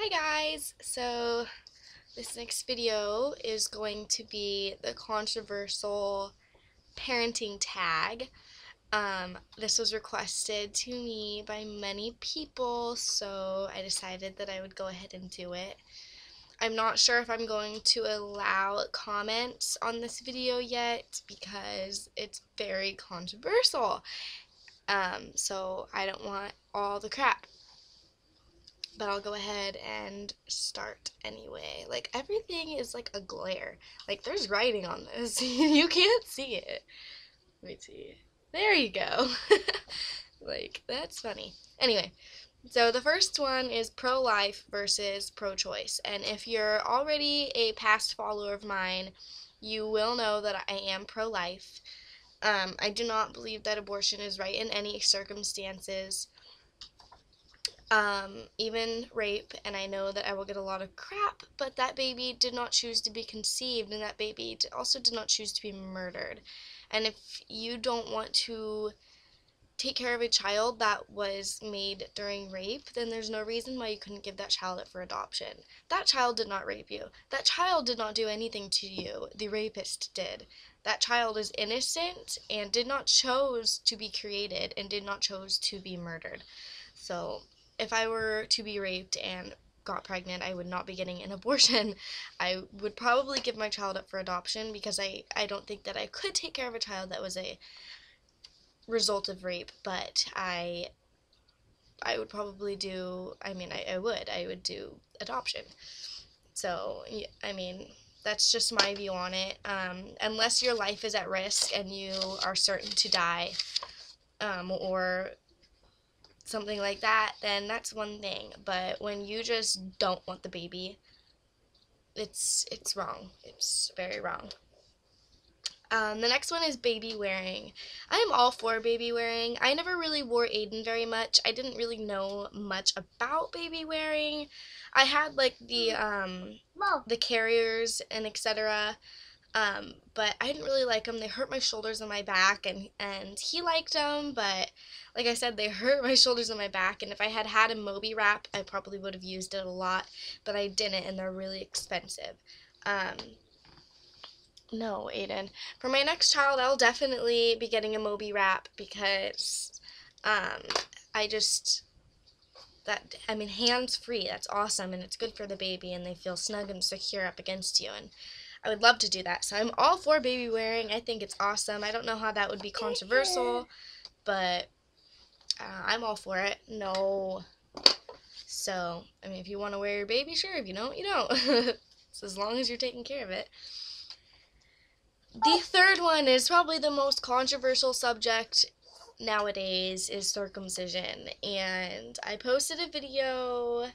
Hi guys! So this next video is going to be the controversial parenting tag. This was requested to me by many people, so I decided that I would go ahead and do it. I'm not sure if I'm going to allow comments on this video yet because it's very controversial. So I don't want all the crap. But I'll go ahead and start anyway. Like, everything is like a glare. Like, there's writing on this. You can't see it. Let me see. There you go. Like, that's funny. Anyway, so the first one is pro-life versus pro-choice. And if you're already a past follower of mine, you will know that I am pro-life. I do not believe that abortion is right in any circumstances. Even rape, and I know that I will get a lot of crap, but that baby did not choose to be conceived, and that baby also did not choose to be murdered. And if you don't want to take care of a child that was made during rape, then there's no reason why you couldn't give that child up for adoption. That child did not rape you. That child did not do anything to you. The rapist did. That child is innocent and did not choose to be created and did not choose to be murdered. So if I were to be raped and got pregnant, I would not be getting an abortion. I would probably give my child up for adoption because I don't think that I could take care of a child that was a result of rape, but I would probably do, I would do adoption. So, I mean, that's just my view on it. Unless your life is at risk and you are certain to die, or something like that, then that's one thing. But when you just don't want the baby, it's wrong. It's very wrong. The next one is baby wearing. I am all for baby wearing. I never really wore Aiden very much. I didn't really know much about baby wearing. I had like the carriers and etc. But I didn't really like them. They hurt my shoulders and my back, and he liked them, but like I said, they hurt my shoulders and my back, and if I had had a Moby wrap, I probably would have used it a lot, but I didn't, and they're really expensive. No, Aiden. For my next child, I'll definitely be getting a Moby wrap because, hands-free, that's awesome, and it's good for the baby, and they feel snug and secure up against you, and I would love to do that. So I'm all for baby wearing. I think it's awesome. I don't know how that would be controversial, but I'm all for it. No. So, I mean, if you want to wear your baby, sure. If you don't, you don't. So as long as you're taking care of it. The third one is probably the most controversial subject nowadays, is circumcision. And I posted a video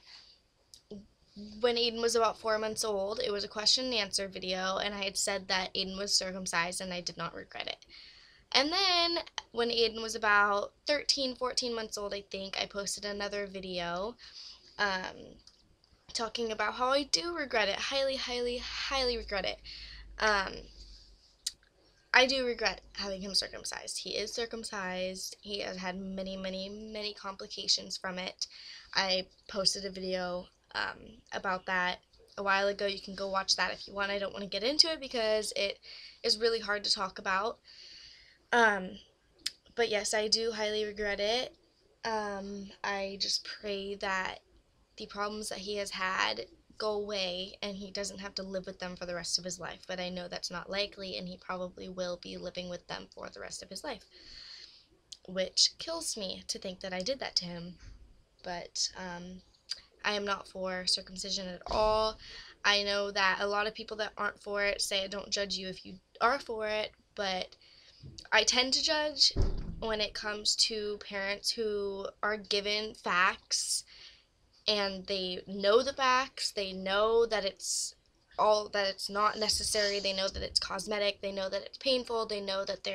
when Aiden was about 4 months old. It was a question and answer video, and I had said that Aiden was circumcised, and I did not regret it. And then, when Aiden was about 13, 14 months old, I think, I posted another video, talking about how I do regret it. Highly, highly, highly regret it. I do regret having him circumcised. He is circumcised. He has had many, many, many complications from it. I posted a video about that a while ago. You can go watch that if you want. I don't want to get into it because it is really hard to talk about. But yes, I do highly regret it. I just pray that the problems that he has had go away and he doesn't have to live with them for the rest of his life. But I know that's not likely, and he probably will be living with them for the rest of his life, which kills me to think that I did that to him. But I am not for circumcision at all. I know that a lot of people that aren't for it say I don't judge you if you are for it, but I tend to judge when it comes to parents who are given facts and they know the facts, they know that it's not necessary, they know that it's cosmetic, they know that it's painful, they know that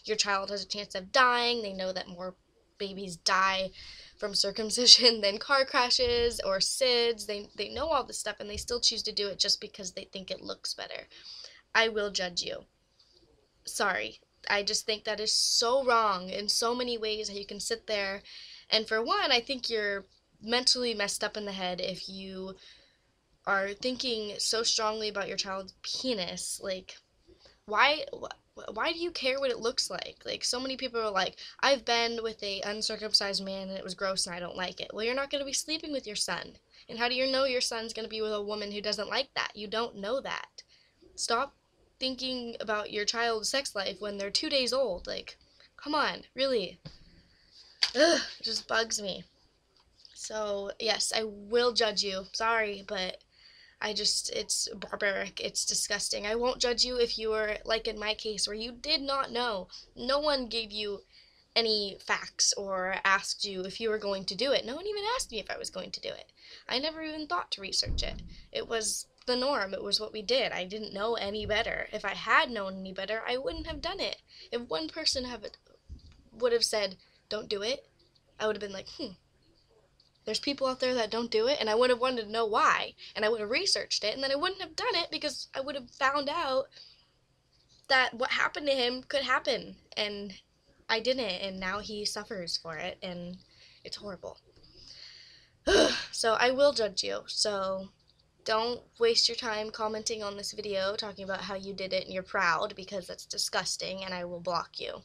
your child has a chance of dying, they know that more babies die from circumcision than car crashes or SIDS, they know all this stuff, and they still choose to do it just because they think it looks better. I will judge you. Sorry. I just think that is so wrong in so many ways, how you can sit there, and for one, I think you're mentally messed up in the head if you are thinking so strongly about your child's penis. Like, why why do you care what it looks like? Like, so many people are like, I've been with a uncircumcised man and it was gross and I don't like it. Well, you're not going to be sleeping with your son. And how do you know your son's going to be with a woman who doesn't like that? You don't know that. Stop thinking about your child's sex life when they're 2 days old. Like, come on, really. Ugh, it just bugs me. So, yes, I will judge you. Sorry, but it's barbaric. It's disgusting. I won't judge you if you were like in my case where you did not know. No one gave you any facts or asked you if you were going to do it. No one even asked me if I was going to do it. I never even thought to research it. It was the norm. It was what we did. I didn't know any better. If I had known any better, I wouldn't have done it. If one person would have said, don't do it, I would have been like, there's people out there that don't do it, and I would have wanted to know why, and I would have researched it, and then I wouldn't have done it because I would have found out that what happened to him could happen, and I didn't, and now he suffers for it, and it's horrible. So I will judge you, so don't waste your time commenting on this video talking about how you did it and you're proud, because that's disgusting, and I will block you.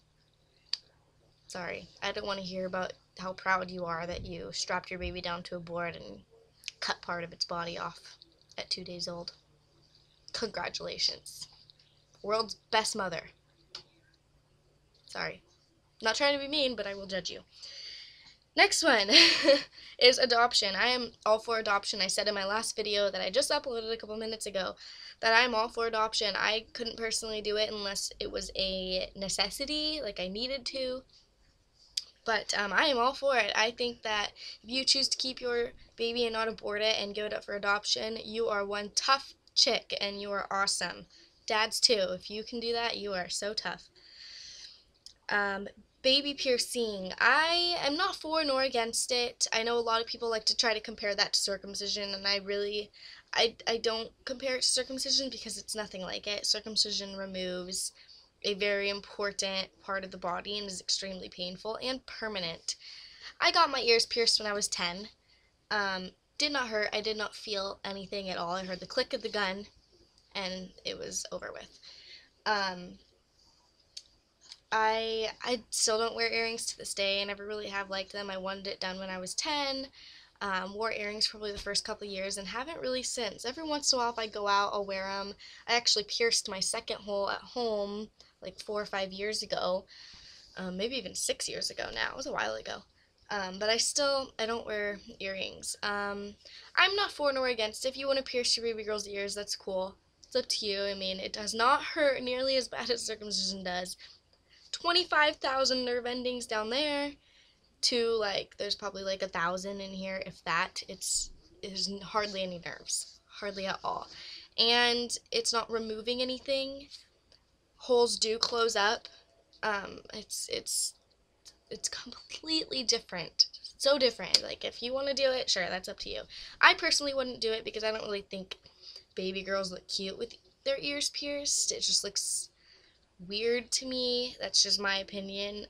Sorry, I don't want to hear about how proud you are that you strapped your baby down to a board and cut part of its body off at 2 days old. Congratulations. World's best mother. Sorry. Not trying to be mean, but I will judge you. Next one is adoption. I am all for adoption. I said in my last video that I just uploaded a couple minutes ago that I'm all for adoption. I couldn't personally do it unless it was a necessity, like I needed to. But I am all for it. I think that if you choose to keep your baby and not abort it and give it up for adoption, you are one tough chick and you are awesome. Dads too. If you can do that, you are so tough. Baby piercing. I am not for nor against it. I know a lot of people like to try to compare that to circumcision, and I don't compare it to circumcision because it's nothing like it. Circumcision removes a very important part of the body and is extremely painful and permanent. I got my ears pierced when I was 10. Did not hurt. I did not feel anything at all. I heard the click of the gun and it was over with. I still don't wear earrings to this day. I never really have liked them. I wanted it done when I was 10. Wore earrings probably the first couple years and haven't really since. Every once in a while if I go out, I'll wear them. I actually pierced my second hole at home like 4 or 5 years ago, maybe even 6 years ago now. It was a while ago. But I don't wear earrings. I'm not for nor against. If you want to pierce your baby girl's ears, that's cool. It's up to you. I mean, it does not hurt nearly as bad as circumcision does. 25,000 nerve endings down there to, like, there's probably like 1,000 in here, if that. There's hardly any nerves. Hardly at all. And it's not removing anything. Holes do close up. It's completely different. So different. Like, if you want to do it, sure, that's up to you. I personally wouldn't do it because I don't really think baby girls look cute with their ears pierced. It just looks weird to me. That's just my opinion.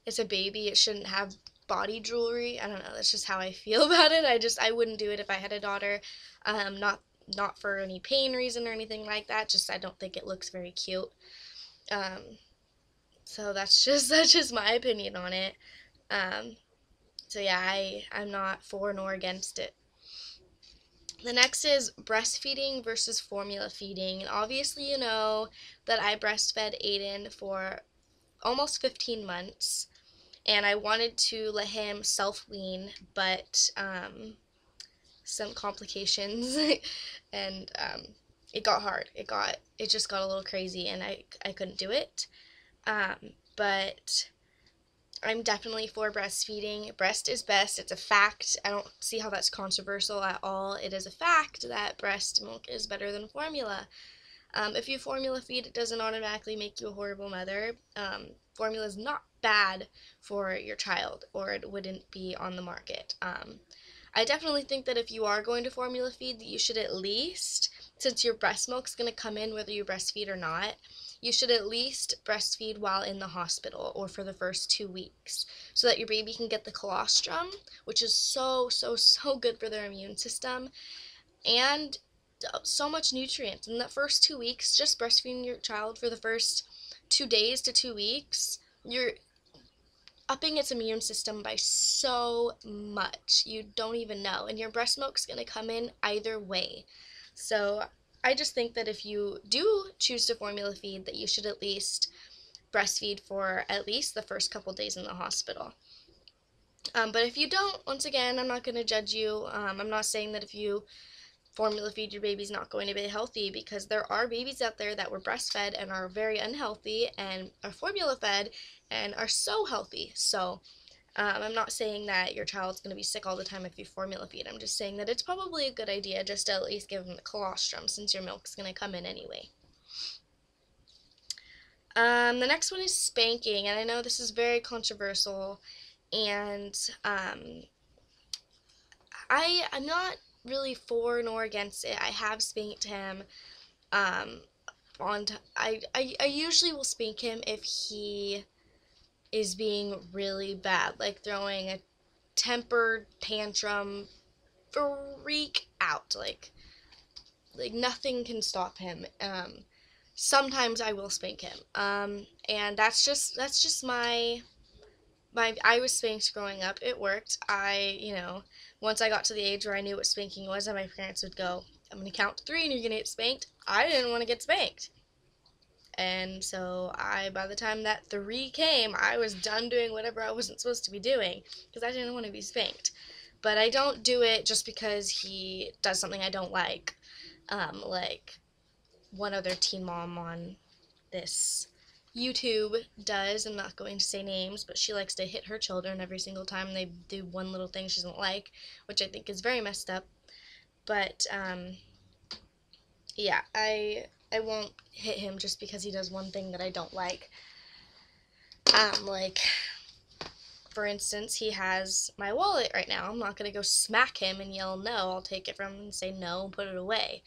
It's a baby. It shouldn't have body jewelry. I don't know. That's just how I feel about it. I wouldn't do it if I had a daughter. Not for any pain reason or anything like that. Just I don't think it looks very cute. So that's just my opinion on it. So yeah, I'm not for nor against it. The next is breastfeeding versus formula feeding. And obviously you know that I breastfed Aiden for almost 15 months. And I wanted to let him self-wean, but some complications and it got hard. It just got a little crazy and I couldn't do it. But I'm definitely for breastfeeding. Breast is best. It's a fact. I don't see how that's controversial at all. It is a fact that breast milk is better than formula. If you formula feed, it doesn't automatically make you a horrible mother. Formula is not bad for your child, or it wouldn't be on the market. I definitely think that if you are going to formula feed, that you should at least, since your breast milk is going to come in whether you breastfeed or not, you should at least breastfeed while in the hospital or for the first 2 weeks so that your baby can get the colostrum, which is so, so, so good for their immune system, and so much nutrients. In the first 2 weeks, just breastfeeding your child for the first 2 days to 2 weeks, you're upping its immune system by so much. You don't even know. And your breast milk's going to come in either way. So I just think that if you do choose to formula feed, that you should at least breastfeed for at least the first couple days in the hospital. But if you don't, once again, I'm not going to judge you. I'm not saying that if you formula feed your baby's not going to be healthy, because there are babies out there that were breastfed and are very unhealthy and are formula fed and are so healthy. So I'm not saying that your child's going to be sick all the time if you formula feed. I'm just saying that it's probably a good idea just to at least give them the colostrum, since your milk's going to come in anyway. The next one is spanking, and I know this is very controversial, and I'm not really for nor against it. I have spanked him. I usually will spank him if he is being really bad, like throwing a temper tantrum, freak out, like nothing can stop him. Sometimes I will spank him, and that's just my I was spanked growing up. It worked. Once I got to the age where I knew what spanking was, and my parents would go, "I'm gonna count to 3 and you're gonna get spanked," I didn't want to get spanked. And so by the time that 3 came, I was done doing whatever I wasn't supposed to be doing, because I didn't want to be spanked. But I don't do it just because he does something I don't like. Like one other teen mom on this YouTube does. I'm not going to say names, but she likes to hit her children every single time they do one little thing she doesn't like, which I think is very messed up. But yeah, I won't hit him just because he does one thing that I don't like. Like, for instance, he has my wallet right now. I'm not going to go smack him and yell no. I'll take it from him and say no and put it away.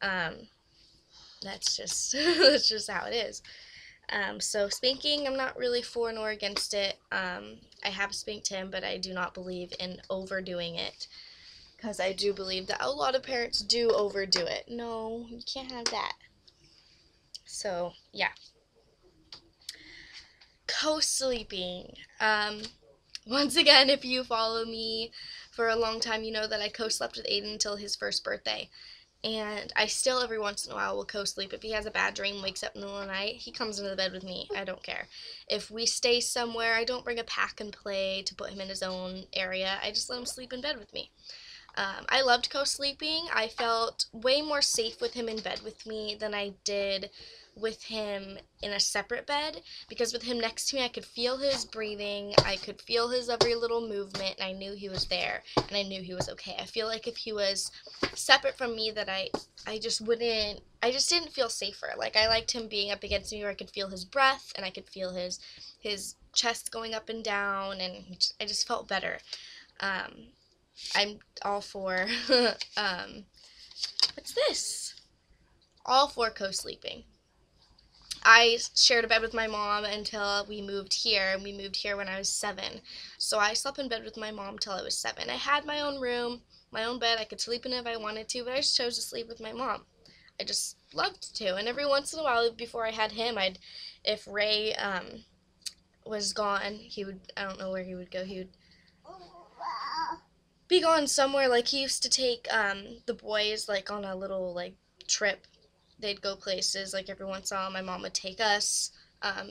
That's just that's just how it is. So spanking, I'm not really for nor against it. I have spanked him, but I do not believe in overdoing it, because I do believe that a lot of parents do overdo it. No, you can't have that. So, yeah. Co-sleeping. Once again, if you follow me for a long time, you know that I co-slept with Aiden until his first birthday. And I still every once in a while will co-sleep. If he has a bad dream, wakes up in the middle of the night, he comes into the bed with me. I don't care. If we stay somewhere, I don't bring a pack and play to put him in his own area. I just let him sleep in bed with me. I loved co-sleeping. I felt way more safe with him in bed with me than I did with him in a separate bed, because with him next to me, I could feel his breathing, I could feel his every little movement, and I knew he was there, and I knew he was okay. I feel like if he was separate from me, that I just didn't feel safer. Like, I liked him being up against me where I could feel his breath, and I could feel his chest going up and down, and I just felt better. I'm all for, what's this? All for co-sleeping. I shared a bed with my mom until we moved here, and we moved here when I was 7. So I slept in bed with my mom till I was 7. I had my own room, my own bed. I could sleep in it if I wanted to, but I just chose to sleep with my mom. I just loved to. And every once in a while, before I had him, if Ray was gone, I don't know where he would go. He would be gone somewhere. Like, he used to take the boys, like, on a little, like, trip. They'd go places, like, every once in a while my mom would take us.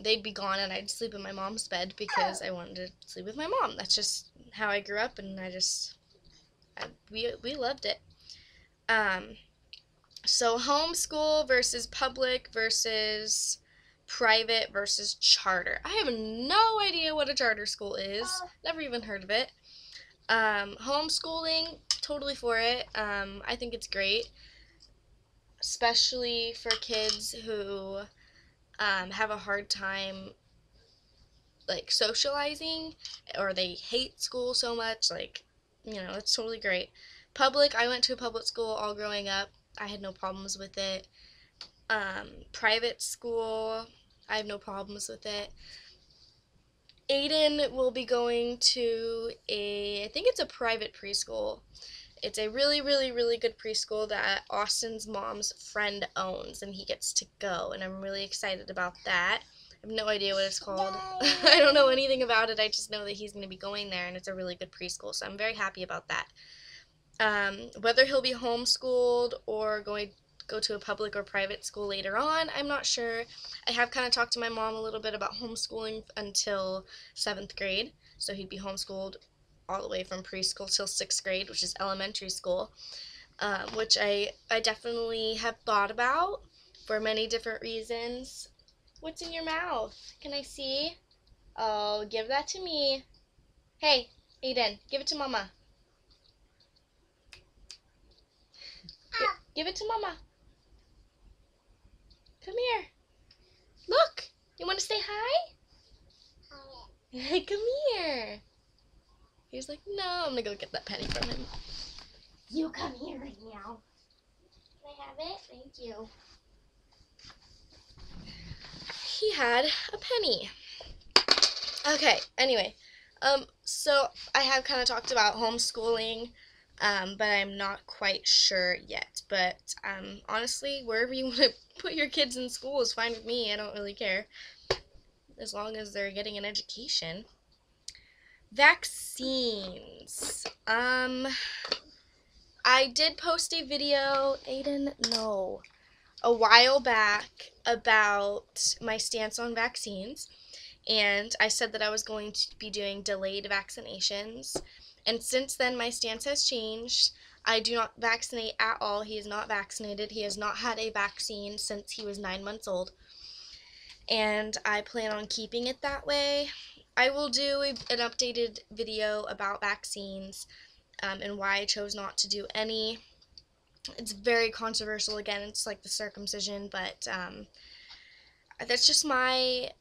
They'd be gone, and I'd sleep in my mom's bed because I wanted to sleep with my mom. That's just how I grew up, and we loved it. So homeschool versus public versus private versus charter. I have no idea what a charter school is. Never even heard of it. Homeschooling, totally for it. I think it's great, especially for kids who have a hard time, like, socializing, or they hate school so much. Like, it's totally great. Public, I went to a public school all growing up. I had no problems with it. Private school, I have no problems with it. Aiden will be going to I think it's a private preschool. It's a really, really, really good preschool that Austin's mom's friend owns, and he gets to go, and I'm really excited about that. I have no idea what it's called. I don't know anything about it. I just know that he's going to be going there, and it's a really good preschool, so I'm very happy about that. Whether he'll be homeschooled or go to a public or private school later on, I'm not sure. I have kind of talked to my mom a little bit about homeschooling until 7th grade, so he'd be homeschooled all the way from preschool till 6th grade, which is elementary school, which I definitely have thought about for many different reasons. What's in your mouth? Can I see? Oh, give that to me. Hey, Aiden, give it to Mama. Give it to Mama. Come here. Look. You want to say hi? Hi. Come here. He's like, no. I'm going to go get that penny from him. You come here right now. Can I have it? Thank you. He had a penny. Okay, anyway. So I have kind of talked about homeschooling, but I'm not quite sure yet. But honestly, wherever you want to put your kids in school is fine with me. I don't really care, as long as they're getting an education. Vaccines. I did post a video, Aiden, no, a while back about my stance on vaccines. And I said that I was going to be doing delayed vaccinations. And since then, my stance has changed. I do not vaccinate at all. He is not vaccinated. He has not had a vaccine since he was 9 months old. And I plan on keeping it that way. I will do an updated video about vaccines and why I chose not to do any. It's very controversial. Again, it's like the circumcision, but that's just my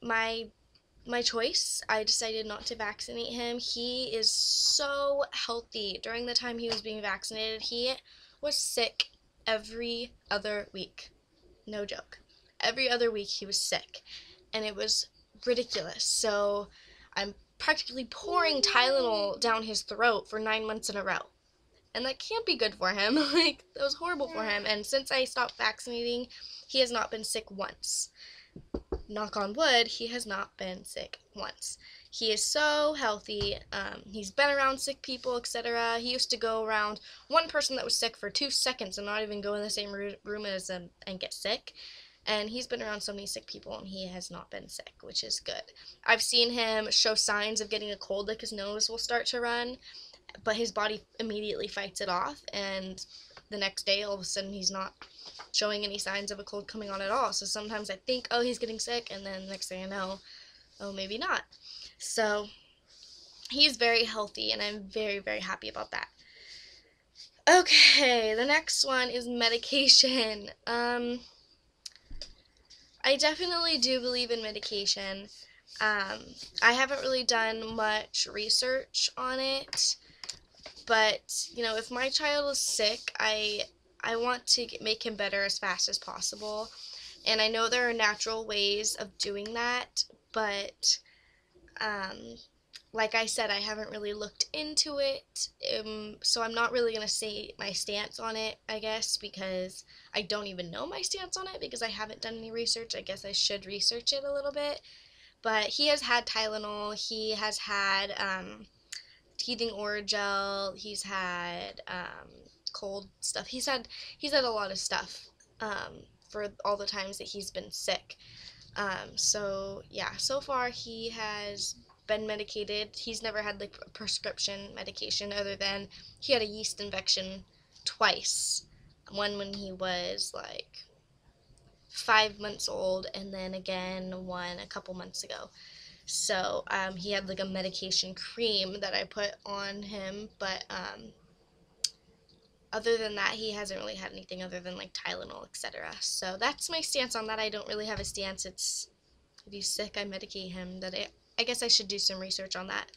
choice. I decided not to vaccinate him. He is so healthy. During the time he was being vaccinated, he was sick every other week. No joke. Every other week he was sick, and it was ridiculous. So I'm practically pouring Tylenol down his throat for 9 months in a row. And that can't be good for him. Like, that was horrible for him. And since I stopped vaccinating, he has not been sick once. Knock on wood, he has not been sick once. He is so healthy. He's been around sick people, etc. He used to go around one person that was sick for 2 seconds and not even go in the same room as them and get sick. And he's been around so many sick people, and he has not been sick, which is good. I've seen him show signs of getting a cold, like his nose will start to run, but his body immediately fights it off, and the next day, all of a sudden, he's not showing any signs of a cold coming on at all. So sometimes I think, oh, he's getting sick, and then the next thing I know, oh, maybe not. So he's very healthy, and I'm very, very happy about that. Okay, the next one is medication. I definitely do believe in medication. I haven't really done much research on it, but, you know, if my child is sick, I want to make him better as fast as possible, and I know there are natural ways of doing that, but, like I said, I haven't really looked into it, so I'm not really going to say my stance on it, I guess, because I don't even know my stance on it, because I haven't done any research. I guess I should research it a little bit, but he has had Tylenol, he has had, teething Oragel, he's had, cold stuff, he's had a lot of stuff, for all the times that he's been sick, so, yeah, so far he has been medicated. He's never had like a prescription medication, other than he had a yeast infection twice. One when he was like 5 months old, and then again one a couple months ago. So he had like a medication cream that I put on him, but other than that, he hasn't really had anything other than like Tylenol, etc. So that's my stance on that. I don't really have a stance. It's, if he's sick, I medicate him. I guess I should do some research on that.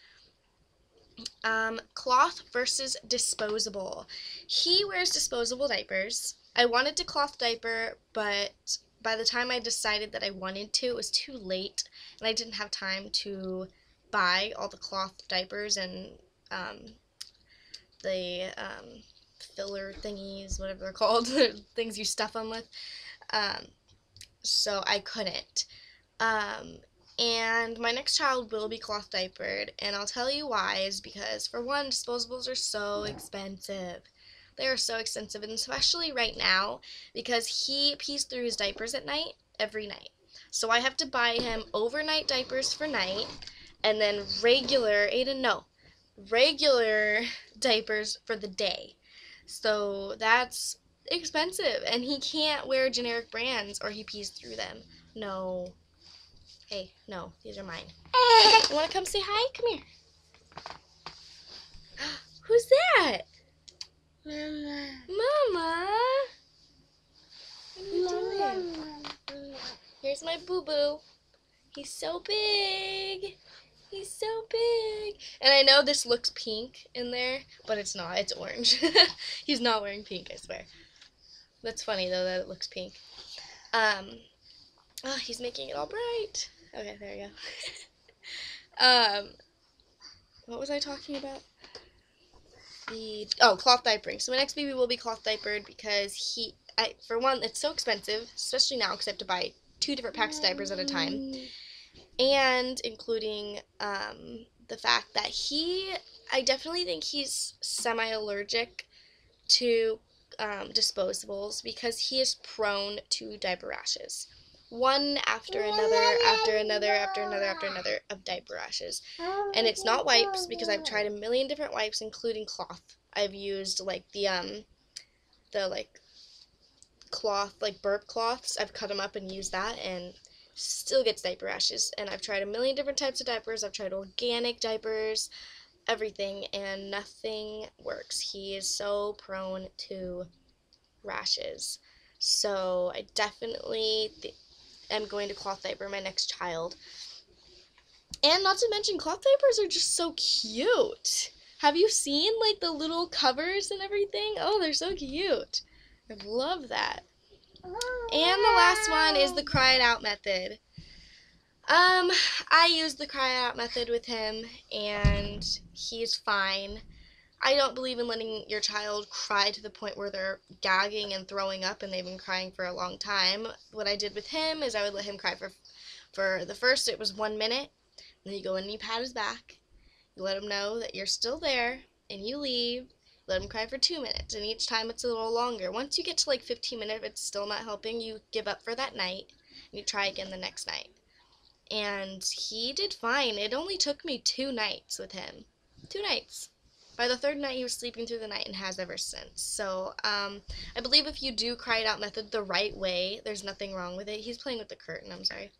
Cloth versus disposable. He wears disposable diapers. I wanted a cloth diaper, but by the time I decided that I wanted to, it was too late, and I didn't have time to buy all the cloth diapers and the filler thingies, whatever they're called, things you stuff them with. Um, so I couldn't. Um, and my next child will be cloth diapered, and I'll tell you why is because, for one, disposables are so expensive. They are so expensive, and especially right now, because he pees through his diapers at night, every night. So I have to buy him overnight diapers for night, and then regular diapers for the day. So that's expensive, and he can't wear generic brands or he pees through them. No. Hey, no, these are mine. You want to come say hi? Come here. Who's that? Mama. What are you doing? Here's my boo-boo. He's so big. He's so big. And I know this looks pink in there, but it's not. It's orange. He's not wearing pink, I swear. That's funny, though, that it looks pink. Oh, he's making it all bright. Okay, there we go. What was I talking about? Cloth diapering. So my next baby will be cloth diapered because for one, it's so expensive, especially now because I have to buy 2 different packs of diapers at a time. And including the fact that I definitely think he's semi-allergic to disposables because he is prone to diaper rashes. One after another, after another, after another, after another of diaper rashes. And it's not wipes because I've tried a million different wipes, including cloth. I've used like the cloth, like burp cloths. I've cut them up and used that, and still gets diaper rashes. And I've tried a million different types of diapers. I've tried organic diapers, everything, and nothing works. He is so prone to rashes. So I definitely am going to cloth diaper my next child. And not to mention, cloth diapers are just so cute. Have you seen like the little covers and everything? Oh, they're so cute. I love that. And the last one is the cry it out method. I use the cry it out method with him, and he's fine. I don't believe in letting your child cry to the point where they're gagging and throwing up and they've been crying for a long time. What I did with him is I would let him cry for the first, it was 1 minute. Then you go in and you pat his back. You let him know that you're still there, and you leave. Let him cry for 2 minutes, and each time it's a little longer. Once you get to like 15 minutes, if it's still not helping, you give up for that night, and you try again the next night. And he did fine. It only took me 2 nights with him. 2 nights. By the 3rd night, he was sleeping through the night and has ever since. So, I believe if you do cry it out method the right way, there's nothing wrong with it. He's playing with the curtain, I'm sorry.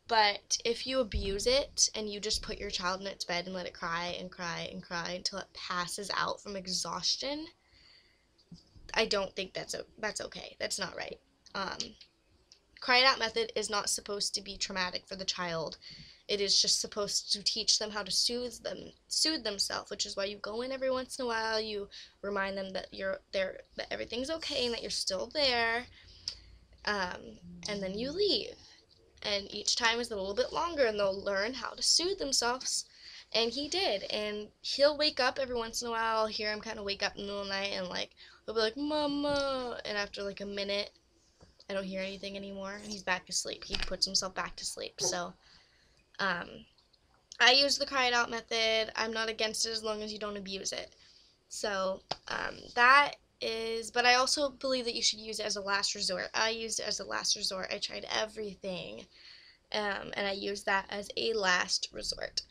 But if you abuse it and you just put your child in its bed and let it cry and cry and cry until it passes out from exhaustion, I don't think that's okay. That's not right. Cry it out method is not supposed to be traumatic for the child. It is just supposed to teach them how to soothe themselves, which is why you go in every once in a while. You remind them that that everything's okay and that you're still there, and then you leave. And each time is a little bit longer, and they'll learn how to soothe themselves. And he did, and he'll wake up every once in a while. I'll hear him kind of wake up in the middle of the night, and like he'll be like, "Mama," and after like a minute, I don't hear anything anymore, and he's back to sleep. He puts himself back to sleep. So, I use the cry it out method. I'm not against it as long as you don't abuse it. So, but I also believe that you should use it as a last resort. I used it as a last resort. I tried everything, and I used that as a last resort.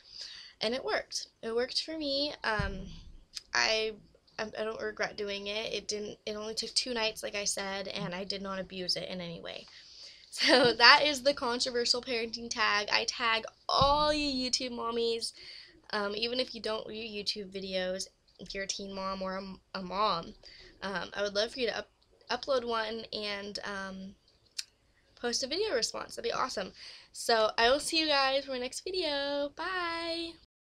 And it worked. It worked for me. I don't regret doing it. It only took 2 nights, like I said, and I did not abuse it in any way. So that is the controversial parenting tag. I tag all you YouTube mommies, even if you don't do YouTube videos, if you're a teen mom or a mom. I would love for you to upload one and post a video response. That'd be awesome. So I will see you guys for my next video. Bye!